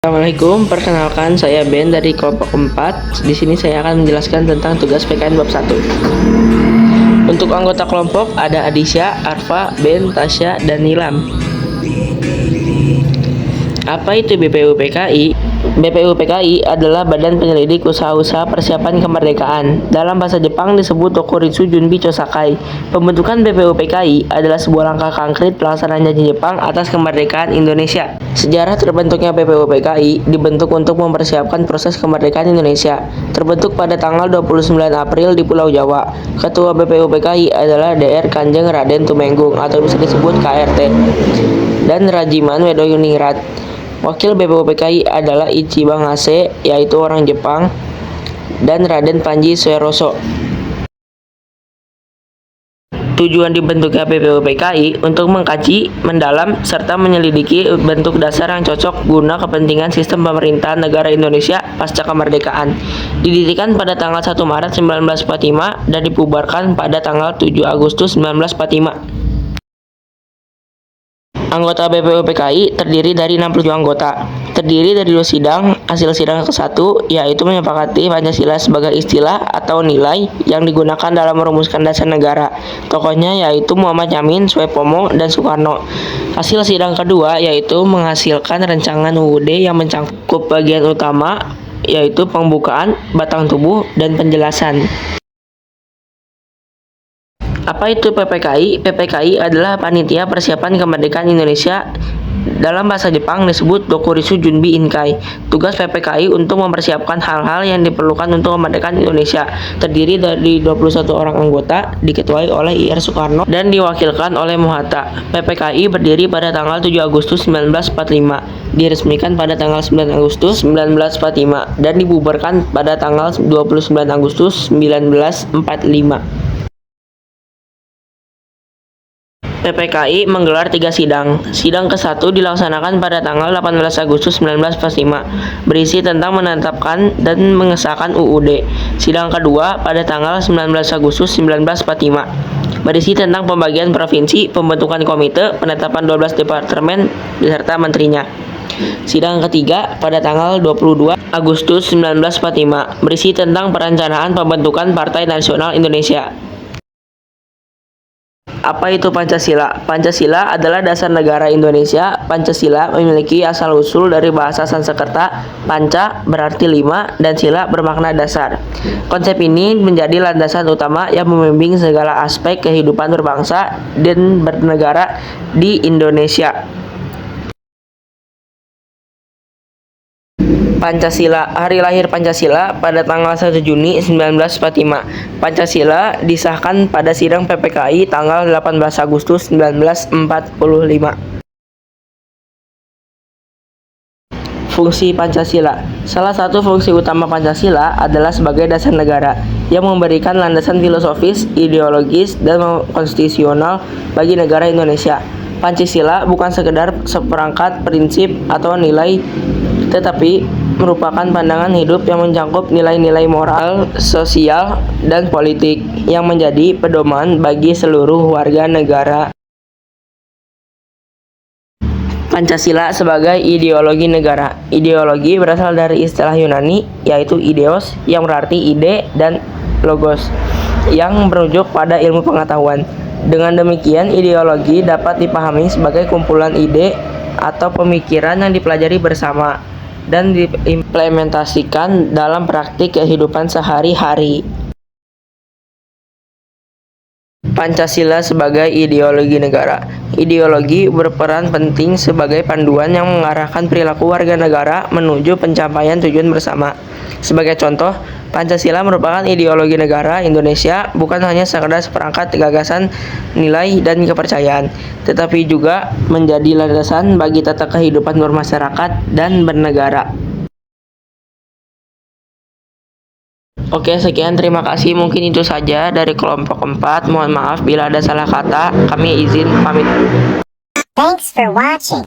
Assalamualaikum, perkenalkan saya Ben dari kelompok 4. Di sini saya akan menjelaskan tentang tugas PKN bab 1. Untuk anggota kelompok ada Adisya, Arfa, Ben, Tasya, dan Nilam. Apa itu BPUPKI? BPUPKI adalah Badan Penyelidik Usaha-Usaha Persiapan Kemerdekaan. Dalam bahasa Jepang disebut Tokuritsu Junbi Chosakai. Pembentukan BPUPKI adalah sebuah langkah konkret pelaksanaan janji Jepang atas kemerdekaan Indonesia. Sejarah terbentuknya BPUPKI dibentuk untuk mempersiapkan proses kemerdekaan Indonesia. Terbentuk pada tanggal 29 April di Pulau Jawa. Ketua BPUPKI adalah Dr. Kanjeng Raden Tumenggung atau bisa disebut KRT dan Rajiman Wedoningrat. Wakil BPUPKI adalah Ichiban Hase, yaitu orang Jepang, dan Raden Panji Sueroso. Tujuan dibentuknya BPUPKI untuk mengkaji, mendalam, serta menyelidiki bentuk dasar yang cocok guna kepentingan sistem pemerintahan negara Indonesia pasca kemerdekaan. Didirikan pada tanggal 1 Maret 1945 dan dibubarkan pada tanggal 7 Agustus 1945. Anggota BPUPKI terdiri dari 67 anggota. Terdiri dari 2 sidang. Hasil sidang ke-1 yaitu menyepakati Pancasila sebagai istilah atau nilai yang digunakan dalam merumuskan dasar negara. Tokohnya yaitu Muhammad Yamin, Soepomo, dan Soekarno. Hasil sidang kedua yaitu menghasilkan rancangan UUD yang mencakup bagian utama yaitu pembukaan, batang tubuh, dan penjelasan. Apa itu PPKI? PPKI adalah Panitia Persiapan Kemerdekaan Indonesia. Dalam bahasa Jepang disebut Dokuritsu Junbi Inkai. Tugas PPKI untuk mempersiapkan hal-hal yang diperlukan untuk kemerdekaan Indonesia. Terdiri dari 21 orang anggota, diketuai oleh Ir Soekarno dan diwakilkan oleh Muhatta. PPKI berdiri pada tanggal 7 Agustus 1945, diresmikan pada tanggal 9 Agustus 1945, dan dibubarkan pada tanggal 29 Agustus 1945. PPKI menggelar 3 sidang. Sidang ke-1 dilaksanakan pada tanggal 18 Agustus 1945, berisi tentang menetapkan dan mengesahkan UUD. Sidang kedua pada tanggal 19 Agustus 1945, berisi tentang pembagian provinsi, pembentukan komite, penetapan 12 departemen, beserta menterinya. Sidang ketiga pada tanggal 22 Agustus 1945, berisi tentang perencanaan pembentukan Partai Nasional Indonesia. Apa itu Pancasila? Pancasila adalah dasar negara Indonesia. Pancasila memiliki asal-usul dari bahasa Sanskerta. Panca berarti 5 dan sila bermakna dasar. Konsep ini menjadi landasan utama yang membimbing segala aspek kehidupan berbangsa dan bernegara di Indonesia. Pancasila. Hari lahir Pancasila pada tanggal 1 Juni 1945. Pancasila disahkan pada sidang PPKI tanggal 18 Agustus 1945. Fungsi Pancasila. Salah satu fungsi utama Pancasila adalah sebagai dasar negara yang memberikan landasan filosofis, ideologis, dan konstitusional bagi negara Indonesia. Pancasila bukan sekedar seperangkat prinsip atau nilai, tetapi merupakan pandangan hidup yang mencakup nilai-nilai moral, sosial, dan politik yang menjadi pedoman bagi seluruh warga negara. Pancasila sebagai ideologi negara. Ideologi berasal dari istilah Yunani yaitu ideos yang berarti ide dan logos yang merujuk pada ilmu pengetahuan. Dengan demikian, ideologi dapat dipahami sebagai kumpulan ide atau pemikiran yang dipelajari bersama dan diimplementasikan dalam praktik kehidupan sehari-hari. Pancasila sebagai ideologi negara. Ideologi berperan penting sebagai panduan yang mengarahkan perilaku warga negara menuju pencapaian tujuan bersama. Sebagai contoh, Pancasila merupakan ideologi negara Indonesia, bukan hanya sekedar seperangkat gagasan, nilai, dan kepercayaan, tetapi juga menjadi landasan bagi tata kehidupan bermasyarakat dan bernegara. Oke, sekian, terima kasih. Mungkin itu saja dari kelompok 4. Mohon maaf bila ada salah kata. Kami izin pamit. Thanks for watching.